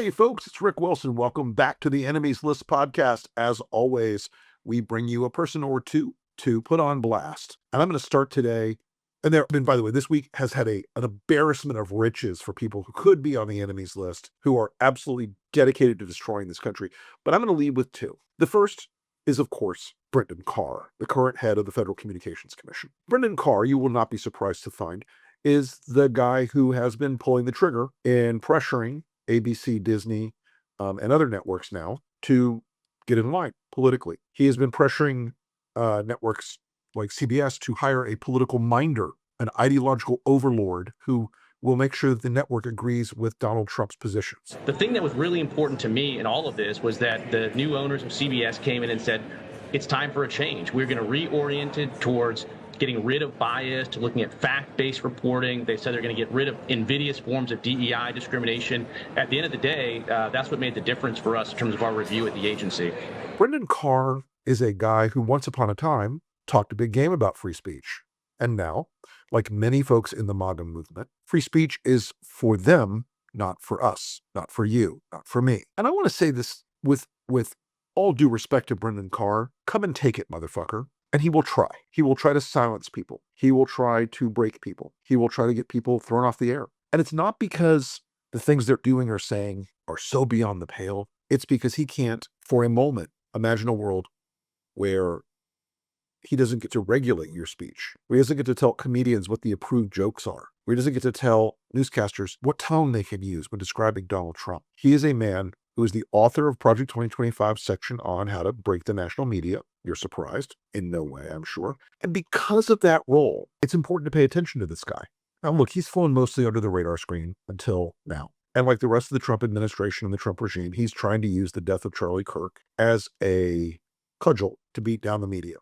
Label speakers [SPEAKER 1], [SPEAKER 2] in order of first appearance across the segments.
[SPEAKER 1] Hey folks, it's Rick Wilson. Welcome back to the Enemies List podcast. As always, we bring you a person or two to put on blast. And I'm going to start today. And by the way, this week has had an embarrassment of riches for people who could be on the enemies list, who are absolutely dedicated to destroying this country. But I'm going to lead with two. The first is, of course, Brendan Carr, the current head of the Federal Communications Commission. Brendan Carr, you will not be surprised to find, is the guy who has been pulling the trigger in pressuring ABC, Disney, and other networks now to get in line politically. He has been pressuring networks like CBS to hire a political minder, an ideological overlord who will make sure that the network agrees with Donald Trump's positions.
[SPEAKER 2] The thing that was really important to me in all of this was that the new owners of CBS came in and said, it's time for a change. We're going to reorient it towards getting rid of bias, to looking at fact-based reporting. They said they're going to get rid of invidious forms of DEI discrimination. At the end of the day, that's what made the difference for us in terms of our review at the agency.
[SPEAKER 1] Brendan Carr is a guy who once upon a time talked a big game about free speech. And now, like many folks in the MAGA movement, free speech is for them, not for us, not for you, not for me. And I want to say this with all due respect to Brendan Carr, come and take it, motherfucker. And he will try. He will try to silence people. He will try to break people. He will try to get people thrown off the air. And it's not because the things they're doing or saying are so beyond the pale. It's because he can't, for a moment, imagine a world where he doesn't get to regulate your speech, where he doesn't get to tell comedians what the approved jokes are, where he doesn't get to tell newscasters what tone they can use when describing Donald Trump. He is a man who is the author of Project 2025 section on how to break the national media. You're surprised? In no way, I'm sure. And because of that role, it's important to pay attention to this guy. Now, look, he's flown mostly under the radar screen until now. And like the rest of the Trump administration and the Trump regime, he's trying to use the death of Charlie Kirk as a cudgel to beat down the media.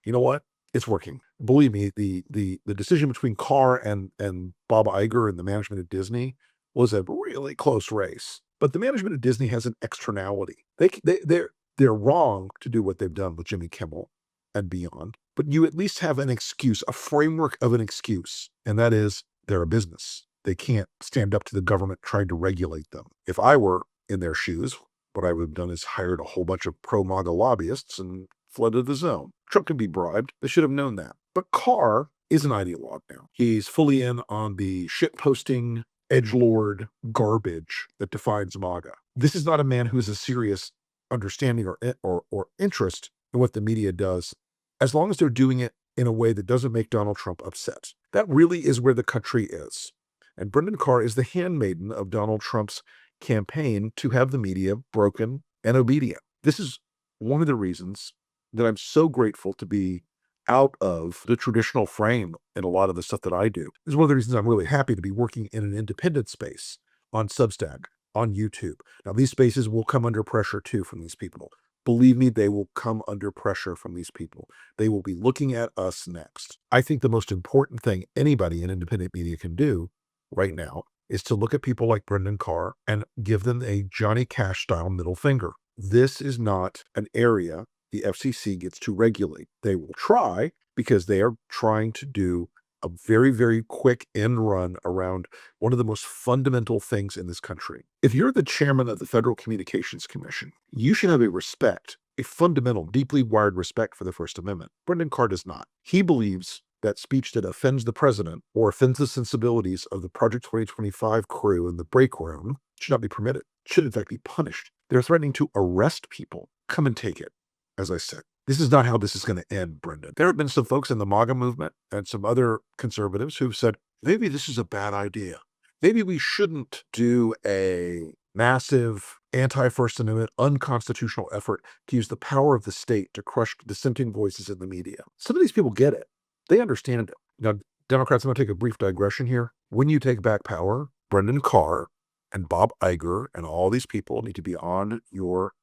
[SPEAKER 1] You know what? It's working. Believe me, the decision between Carr and Bob Iger and the management of Disney was a really close race. But the management of Disney has an externality. They're wrong to do what they've done with Jimmy Kimmel and beyond. But you at least have an excuse, a framework of an excuse, and that is they're a business. They can't stand up to the government trying to regulate them. If I were in their shoes, what I would have done is hired a whole bunch of pro-MAGA lobbyists and flooded the zone. Trump can be bribed. They should have known that. But Carr is an ideologue now. He's fully in on the shitposting edgelord garbage that defines MAGA. This is not a man who has a serious understanding or interest in what the media does, as long as they're doing it in a way that doesn't make Donald Trump upset. That really is where the country is. And Brendan Carr is the handmaiden of Donald Trump's campaign to have the media broken and obedient. This is one of the reasons that I'm so grateful to be out of the traditional frame in a lot of the stuff that I do. This is one of the reasons I'm really happy to be working in an independent space on Substack, on YouTube. Now, these spaces will come under pressure too from these people. Believe me, they will come under pressure from these people. They will be looking at us next. I think the most important thing anybody in independent media can do right now is to look at people like Brendan Carr and give them a Johnny Cash style middle finger. This is not an area the FCC gets to regulate. They will try, because they are trying to do a very, very quick end run around one of the most fundamental things in this country. If you're the chairman of the Federal Communications Commission, you should have a fundamental, deeply wired respect for the First Amendment. Brendan Carr does not. He believes that speech that offends the president or offends the sensibilities of the Project 2025 crew in the break room should not be permitted, should in fact be punished. They're threatening to arrest people. Come and take it. As I said, this is not how this is going to end, Brendan. There have been some folks in the MAGA movement and some other conservatives who've said, maybe this is a bad idea. Maybe we shouldn't do a massive anti-First Amendment, unconstitutional effort to use the power of the state to crush dissenting voices in the media. Some of these people get it. They understand it. Now, Democrats, I'm going to take a brief digression here. When you take back power, Brendan Carr and Bob Iger and all these people need to be on your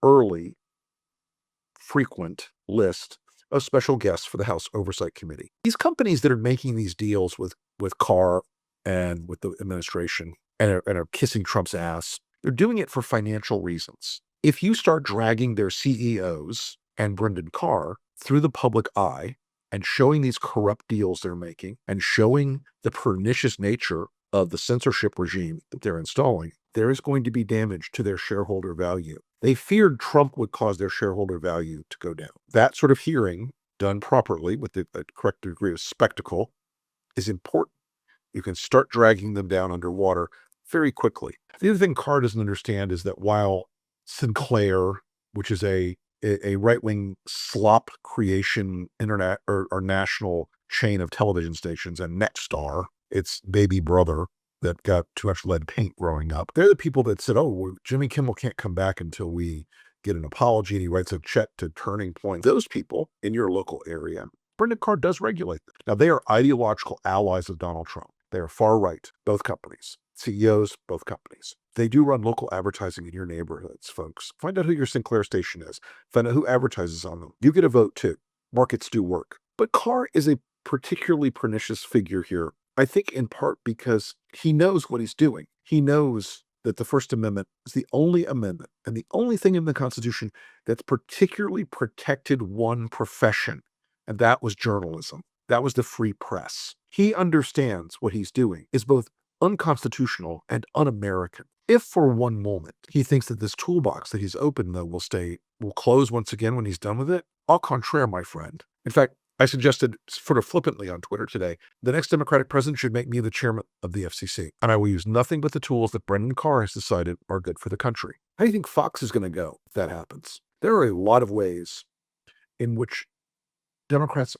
[SPEAKER 1] early, frequent list of special guests for the House Oversight Committee. These companies that are making these deals with Carr and with the administration and are kissing Trump's ass, they're doing it for financial reasons. If you start dragging their CEOs and Brendan Carr through the public eye and showing these corrupt deals they're making and showing the pernicious nature of the censorship regime that they're installing, there is going to be damage to their shareholder value. They feared Trump would cause their shareholder value to go down. That sort of hearing, done properly with the correct degree of spectacle, is important. You can start dragging them down underwater very quickly. The other thing Carr doesn't understand is that while Sinclair, which is a right-wing slop creation internet or national chain of television stations, and Nexstar, its baby brother that got too much lead paint growing up, they're the people that said, oh, well, Jimmy Kimmel can't come back until we get an apology, and he writes a check to Turning Point. Those people in your local area, Brendan Carr does regulate them. Now, they are ideological allies of Donald Trump. They are far right, both companies. CEOs, both companies. They do run local advertising in your neighborhoods, folks. Find out who your Sinclair station is. Find out who advertises on them. You get a vote too. Markets do work. But Carr is a particularly pernicious figure here, I think in part because he knows what he's doing. He knows that the First Amendment is the only amendment and the only thing in the Constitution that's particularly protected one profession, and that was journalism. That was the free press. He understands what he's doing is both unconstitutional and un-American. If for one moment he thinks that this toolbox that he's opened, though, will close once again when he's done with it, au contraire, my friend. In fact, I suggested sort of flippantly on Twitter today, the next Democratic president should make me the chairman of the FCC, and I will use nothing but the tools that Brendan Carr has decided are good for the country. How do you think Fox is going to go if that happens? There are a lot of ways in which Democrats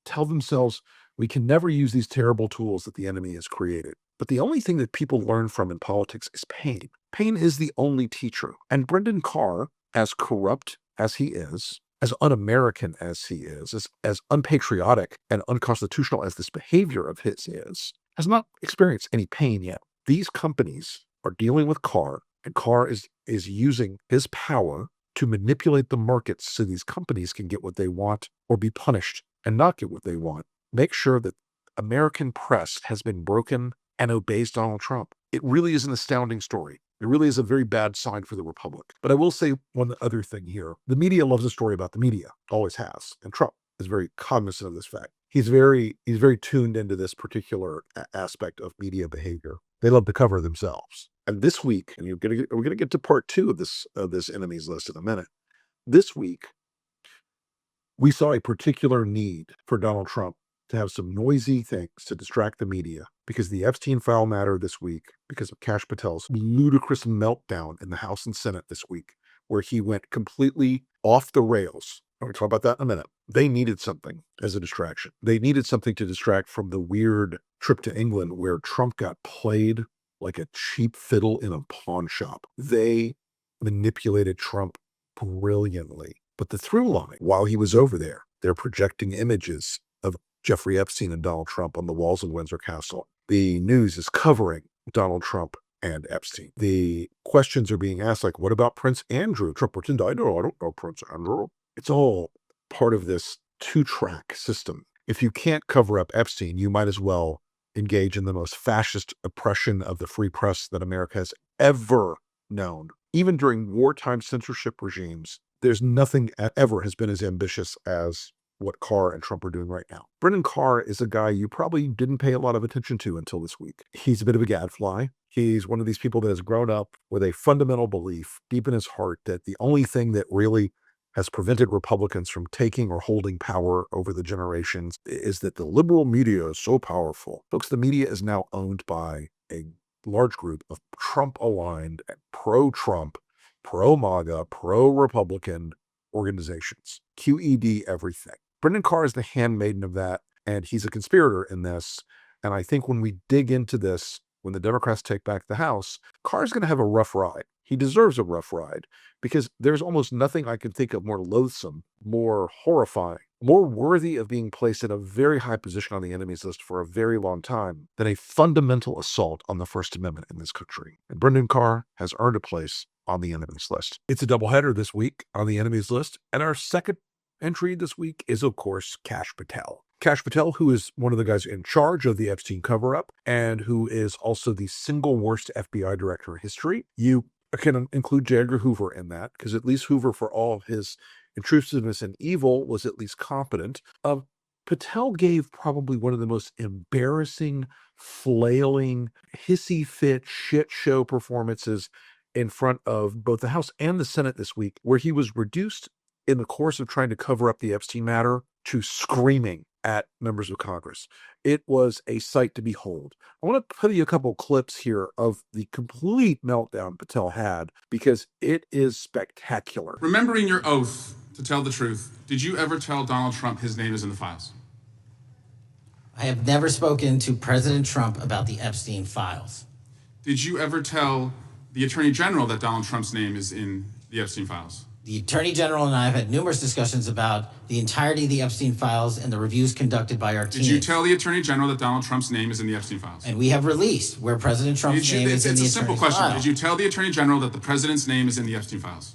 [SPEAKER 1] tell themselves we can never use these terrible tools that the enemy has created. But the only thing that people learn from in politics is pain. Pain is the only teacher. And Brendan Carr, as corrupt as he is, as un-American as he is, as unpatriotic and unconstitutional as this behavior of his is, has not experienced any pain yet. These companies are dealing with Carr, and Carr is using his power to manipulate the markets so these companies can get what they want or be punished and not get what they want. Make sure that American press has been broken and obeys Donald Trump. It really is an astounding story. It really is a very bad sign for the Republic. But I will say one other thing here. The media loves a story about the media, always has. And Trump is very cognizant of this fact. He's very tuned into this particular aspect of media behavior. They love to cover themselves. And this week, and we're going to get to part 2 of this enemies list in a minute. This week, we saw a particular need for Donald Trump to have some noisy things to distract the media because the Epstein file matter this week, because of Kash Patel's ludicrous meltdown in the House and Senate this week, where he went completely off the rails. We'll talk about that in a minute. They needed something as a distraction. They needed something to distract from the weird trip to England where Trump got played like a cheap fiddle in a pawn shop. They manipulated Trump brilliantly. But the through line, while he was over there, they're projecting images of Jeffrey Epstein and Donald Trump on the walls of Windsor Castle. The news is covering Donald Trump and Epstein. The questions are being asked, like, what about Prince Andrew? Trump pretended, I don't know Prince Andrew. It's all part of this 2-track system. If you can't cover up Epstein, you might as well engage in the most fascist oppression of the free press that America has ever known. Even during wartime censorship regimes, there's nothing ever has been as ambitious as what Carr and Trump are doing right now. Brendan Carr is a guy you probably didn't pay a lot of attention to until this week. He's a bit of a gadfly. He's one of these people that has grown up with a fundamental belief deep in his heart that the only thing that really has prevented Republicans from taking or holding power over the generations is that the liberal media is so powerful. Folks, the media is now owned by a large group of Trump-aligned and pro-Trump, pro-MAGA, pro-Republican organizations. QED everything. Brendan Carr is the handmaiden of that, and he's a conspirator in this. And I think when we dig into this, when the Democrats take back the House, Carr's going to have a rough ride. He deserves a rough ride because there's almost nothing I can think of more loathsome, more horrifying, more worthy of being placed in a very high position on the enemies list for a very long time than a fundamental assault on the First Amendment in this country. And Brendan Carr has earned a place on the enemies list. It's a doubleheader this week on the enemies list. And our second entry this week is, of course, Kash Patel. Kash Patel, who is one of the guys in charge of the Epstein cover-up and who is also the single worst FBI director in history. You can include J. Edgar Hoover in that, because at least Hoover, for all his intrusiveness and evil, was at least competent. Patel gave probably one of the most embarrassing, flailing, hissy fit shit show performances in front of both the House and the Senate this week, where he was reduced in the course of trying to cover up the Epstein matter to screaming at members of Congress. It was a sight to behold. I want to play you a couple clips here of the complete meltdown Patel had, because it is spectacular.
[SPEAKER 3] Remembering your oath to tell the truth, did you ever tell Donald Trump his name is in the files?
[SPEAKER 4] I have never spoken to President Trump about the Epstein files.
[SPEAKER 3] Did you ever tell the Attorney General that Donald Trump's name is in the Epstein files?
[SPEAKER 4] The Attorney General and I have had numerous discussions about the entirety of the Epstein files and the reviews conducted by our team.
[SPEAKER 3] Did you tell the Attorney General that Donald Trump's name is in the Epstein files?
[SPEAKER 4] And we have released where President Trump's name is in the Epstein files. It's a simple question.
[SPEAKER 3] Did you tell the Attorney General that the President's name is in the Epstein files?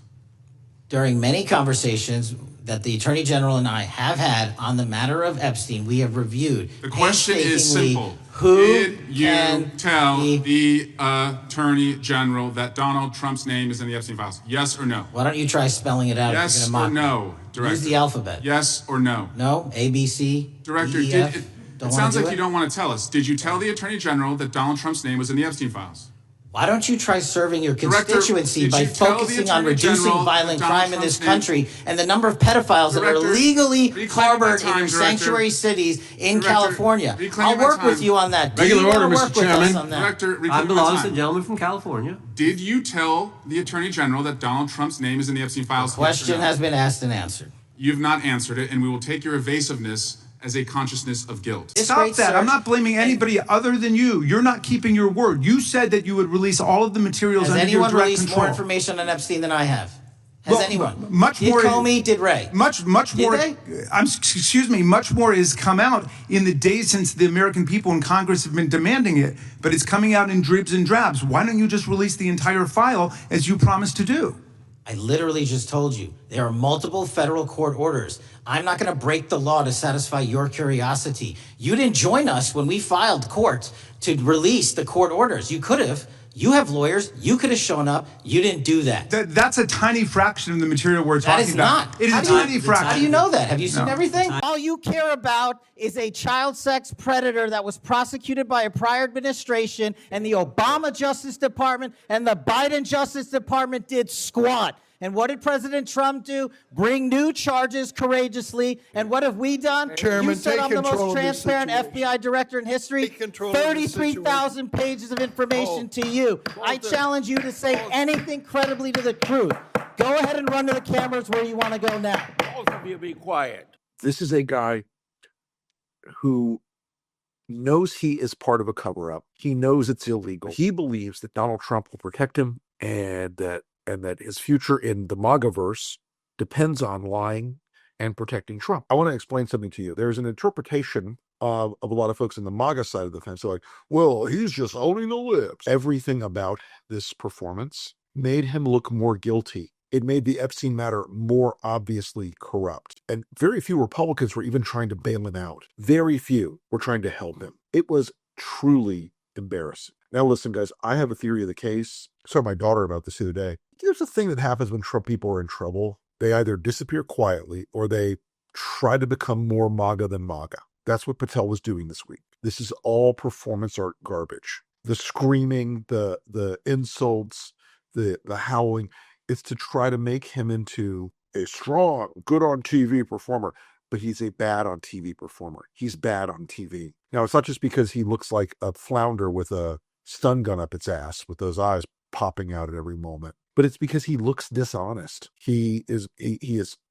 [SPEAKER 4] During many conversations that the Attorney General and I have had on the matter of Epstein, we have reviewed.
[SPEAKER 3] The question is simple.
[SPEAKER 4] Who
[SPEAKER 3] did you tell the Attorney General that Donald Trump's name is in the Epstein files? Yes or no?
[SPEAKER 4] Why don't you try spelling it out?
[SPEAKER 3] Yes or no, Director?
[SPEAKER 4] Use the alphabet.
[SPEAKER 3] Yes or no?
[SPEAKER 4] No, A, B, C,
[SPEAKER 3] Director,
[SPEAKER 4] D, E, F.
[SPEAKER 3] it sounds like you don't want to tell us. Did you tell the Attorney General that Donald Trump's name was in the Epstein files?
[SPEAKER 4] Why don't you try serving your
[SPEAKER 3] Director,
[SPEAKER 4] constituency by focusing on reducing violent crime in this country and the number of pedophiles that are illegally harbored in your sanctuary cities in California? I'll work with you on that.
[SPEAKER 5] Regular order, Mr. Chairman.
[SPEAKER 3] I'm
[SPEAKER 5] the lawless gentleman from California.
[SPEAKER 3] Did you tell the Attorney General that Donald Trump's name is in the Epstein files?
[SPEAKER 4] The question has been asked and answered.
[SPEAKER 3] You've not answered it, and we will take your evasiveness as a consciousness of guilt.
[SPEAKER 5] Stop that. I'm not blaming anybody other than you. You're not keeping your word. You said that you would release all of the materials under your direct control.
[SPEAKER 4] Has anyone released more information on Epstein than I have? Has anyone?
[SPEAKER 5] Much more.
[SPEAKER 4] Did Comey? Did Ray?
[SPEAKER 5] Much more.
[SPEAKER 4] Did they?
[SPEAKER 5] Excuse me. Much more has come out in the days since the American people and Congress have been demanding it, but it's coming out in dribs and drabs. Why don't you just release the entire file as you promised to do?
[SPEAKER 4] I literally just told you there are multiple federal court orders. I'm not going to break the law to satisfy your curiosity. You didn't join us when we filed court to release the court orders. You could have. You have lawyers. You could have shown up. You didn't do that.
[SPEAKER 5] That's a tiny fraction of the material we're talking about.
[SPEAKER 4] That is not.
[SPEAKER 5] It is a tiny fraction.
[SPEAKER 4] How do you know that? Have you seen everything?
[SPEAKER 6] All you care about is a child sex predator that was prosecuted by a prior administration, and the Obama Justice Department and the Biden Justice Department did squat. And what did President Trump do? Bring new charges courageously. And what have we done?
[SPEAKER 7] Chairman,
[SPEAKER 6] you said I'm the most transparent FBI director in history. 33,000 pages of information to you. I challenge you to say anything credibly to the truth. Go ahead and run to the cameras where you want to go now.
[SPEAKER 7] Both of you be quiet.
[SPEAKER 1] This is a guy who knows he is part of a cover-up. He knows it's illegal. He believes that Donald Trump will protect him and that his future in the MAGA-verse depends on lying and protecting Trump. I want to explain something to you. There's an interpretation of a lot of folks in the MAGA side of the fence. They're like, well, he's just owning the libs. Everything about this performance made him look more guilty. It made the Epstein matter more obviously corrupt. And very few Republicans were even trying to bail him out. Very few were trying to help him. It was truly embarrassing. Now, listen, guys, I have a theory of the case. I saw my daughter about this the other day. There's a thing that happens when Trump people are in trouble. They either disappear quietly or they try to become more MAGA than MAGA. That's what Patel was doing this week. This is all performance art garbage. The screaming, the insults, the howling. It's to try to make him into a strong, good on TV performer. But he's a bad on TV performer. He's bad on TV. Now, it's not just because he looks like a flounder with a stun gun up its ass with those eyes popping out at every moment, but it's because he looks dishonest. He is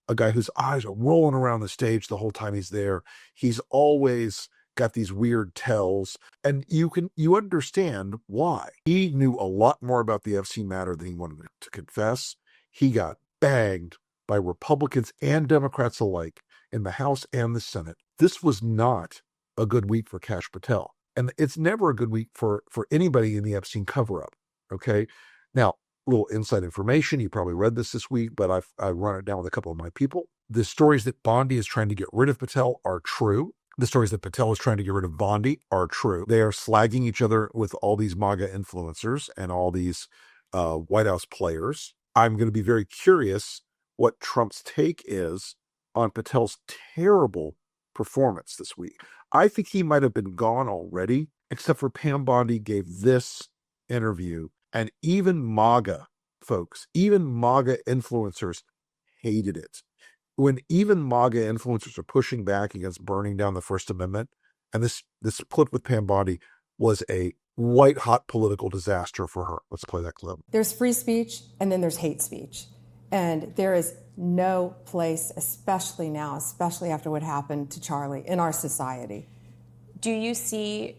[SPEAKER 1] a guy whose eyes are rolling around the stage the whole time he's there. He's always got these weird tells, and you understand why. He knew a lot more about the FC matter than he wanted to confess. He got banged by Republicans and Democrats alike in the House and the Senate. This was not a good week for Kash Patel. And it's never a good week for anybody in the Epstein cover-up, okay? Now, a little inside information. You probably read this week, but I've run it down with a couple of my people. The stories that Bondi is trying to get rid of Patel are true. The stories that Patel is trying to get rid of Bondi are true. They are slagging each other with all these MAGA influencers and all these White House players. I'm going to be very curious what Trump's take is on Patel's terrible performance this week. I think he might have been gone already, except for Pam Bondi gave this interview, and even MAGA folks, even MAGA influencers hated it. When even MAGA influencers are pushing back against burning down the First Amendment, and this clip with Pam Bondi was a white-hot political disaster for her. Let's play that clip.
[SPEAKER 7] There's free speech, and then there's hate speech. And there is no place, especially now, especially after what happened to Charlie, in our society.
[SPEAKER 8] Do you see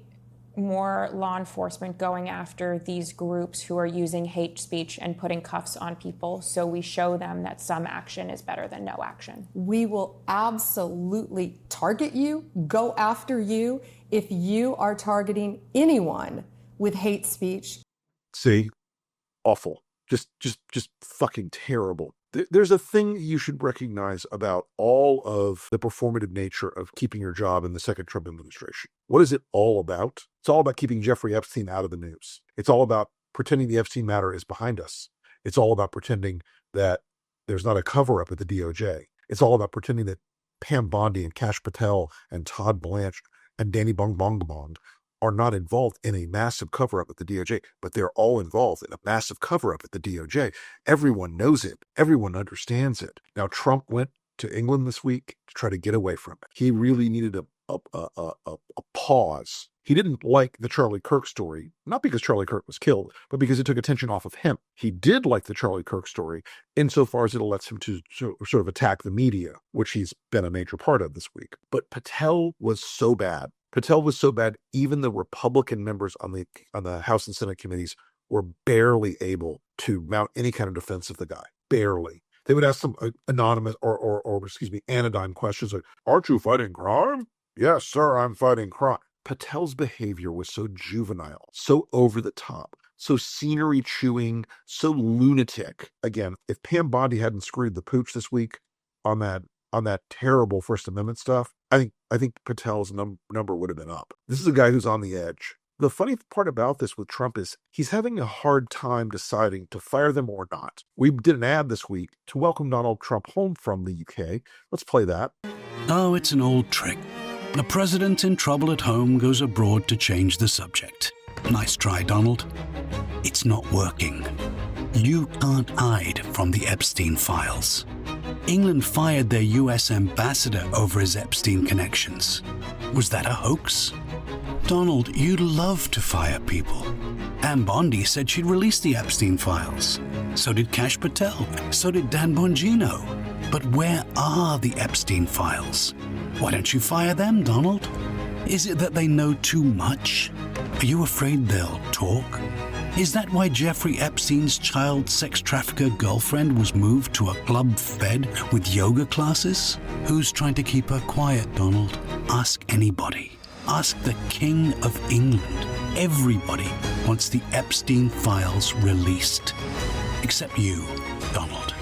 [SPEAKER 8] more law enforcement going after these groups who are using hate speech and putting cuffs on people so we show them that some action is better than no action?
[SPEAKER 7] We will absolutely target you, go after you, if you are targeting anyone with hate speech.
[SPEAKER 1] See? Awful. Just fucking terrible. There's a thing you should recognize about all of the performative nature of keeping your job in the second Trump administration. What is it all about? It's all about keeping Jeffrey Epstein out of the news. It's all about pretending the Epstein matter is behind us. It's all about pretending that there's not a cover-up at the DOJ. It's all about pretending that Pam Bondi and Kash Patel and Todd Blanche and Danny Bong Bong Bond are not involved in a massive cover-up at the DOJ, but they're all involved in a massive cover-up at the DOJ. Everyone knows it. Everyone understands it. Now, Trump went to England this week to try to get away from it. He really needed a pause. He didn't like the Charlie Kirk story, not because Charlie Kirk was killed, but because it took attention off of him. He did like the Charlie Kirk story insofar as it lets him to sort of attack the media, which he's been a major part of this week. But Patel was so bad. Patel was so bad, even the Republican members on the House and Senate committees were barely able to mount any kind of defense of the guy. Barely. They would ask some anonymous or anodyne questions like, "Aren't you fighting crime?" "Yes, sir, I'm fighting crime." Patel's behavior was so juvenile, so over the top, so scenery chewing, so lunatic. Again, if Pam Bondi hadn't screwed the pooch this week on that terrible First Amendment stuff, I think Patel's number would have been up. This is a guy who's on the edge. The funny part about this with Trump is he's having a hard time deciding to fire them or not. We did an ad this week to welcome Donald Trump home from the UK. Let's play that.
[SPEAKER 9] Oh, it's an old trick. The president in trouble at home goes abroad to change the subject. Nice try, Donald. It's not working. You can't hide from the Epstein files. England fired their US ambassador over his Epstein connections. Was that a hoax? Donald, you'd love to fire people. Pam Bondi said she'd release the Epstein files. So did Kash Patel. So did Dan Bongino. But where are the Epstein files? Why don't you fire them, Donald? Is it that they know too much? Are you afraid they'll talk? Is that why Jeffrey Epstein's child sex trafficker girlfriend was moved to a club fed with yoga classes? Who's trying to keep her quiet, Donald? Ask anybody. Ask the King of England. Everybody wants the Epstein files released. Except you, Donald.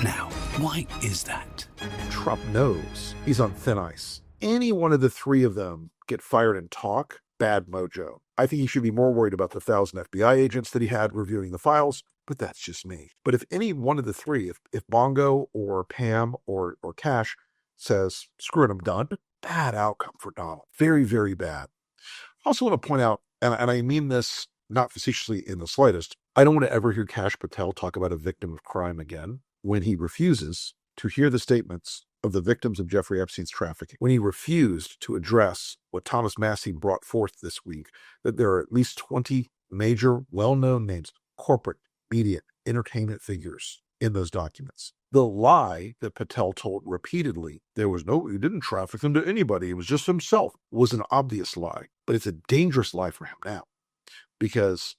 [SPEAKER 9] Now, why is that?
[SPEAKER 1] Trump knows he's on thin ice. Any one of the three of them get fired and talk, bad mojo. I think he should be more worried about the 1,000 FBI agents that he had reviewing the files, but that's just me. But if any one of the three, if Bongo or Pam or Kash says, "Screw it, I'm done," bad outcome for Donald. Very, very bad. I also want to point out, and I mean this not facetiously in the slightest, I don't want to ever hear Kash Patel talk about a victim of crime again when he refuses to hear the statements of the victims of Jeffrey Epstein's trafficking, when he refused to address what Thomas Massie brought forth this week, that there are at least 20 major, well-known names, corporate, media, entertainment figures in those documents. The lie that Patel told repeatedly, he didn't traffic them to anybody, it was just himself, was an obvious lie. But it's a dangerous lie for him now, because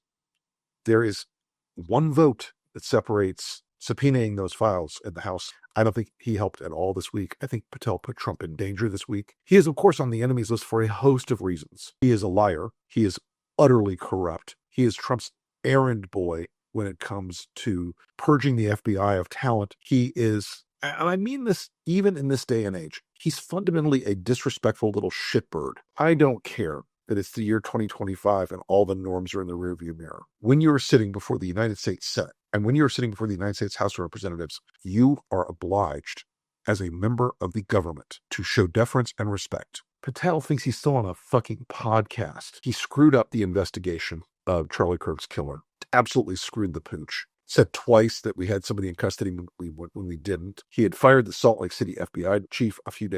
[SPEAKER 1] there is one vote that separates subpoenaing those files in the House. I don't think he helped at all this week. I think Patel put Trump in danger this week. He is, of course, on the enemies list for a host of reasons. He is a liar. He is utterly corrupt. He is Trump's errand boy when it comes to purging the FBI of talent. He is, and I mean this even in this day and age, he's fundamentally a disrespectful little shitbird. I don't care that it's the year 2025 and all the norms are in the rearview mirror. When you're sitting before the United States Senate, and when you're sitting before the United States House of Representatives, you are obliged as a member of the government to show deference and respect. Patel thinks he's still on a fucking podcast. He screwed up the investigation of Charlie Kirk's killer. Absolutely screwed the pooch. Said twice that we had somebody in custody when we didn't. He had fired the Salt Lake City FBI chief a few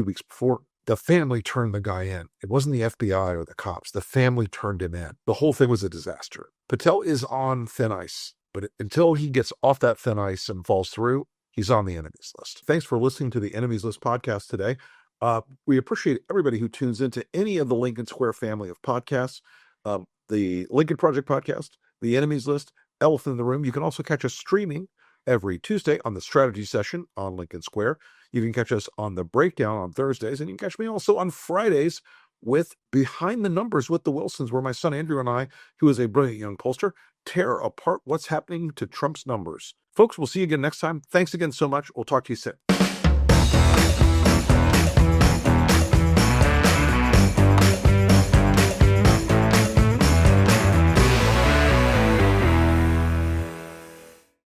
[SPEAKER 1] weeks before. The family turned the guy in. It wasn't the FBI or the cops. The family turned him in. The whole thing was a disaster. Patel is on thin ice, but until he gets off that thin ice and falls through, he's on the enemies list. Thanks for listening to the Enemies List podcast today. We appreciate everybody who tunes into any of the Lincoln Square family of podcasts, the Lincoln Project podcast, the Enemies List, Elephant in the Room. You can also catch us streaming every Tuesday on the Strategy Session on Lincoln Square. You can catch us on the Breakdown on Thursdays, and you can catch me also on Fridays with Behind the Numbers with the Wilsons, where my son Andrew and I, who is a brilliant young pollster, tear apart what's happening to Trump's numbers. Folks, we'll see you again next time. Thanks again so much. We'll talk to you soon.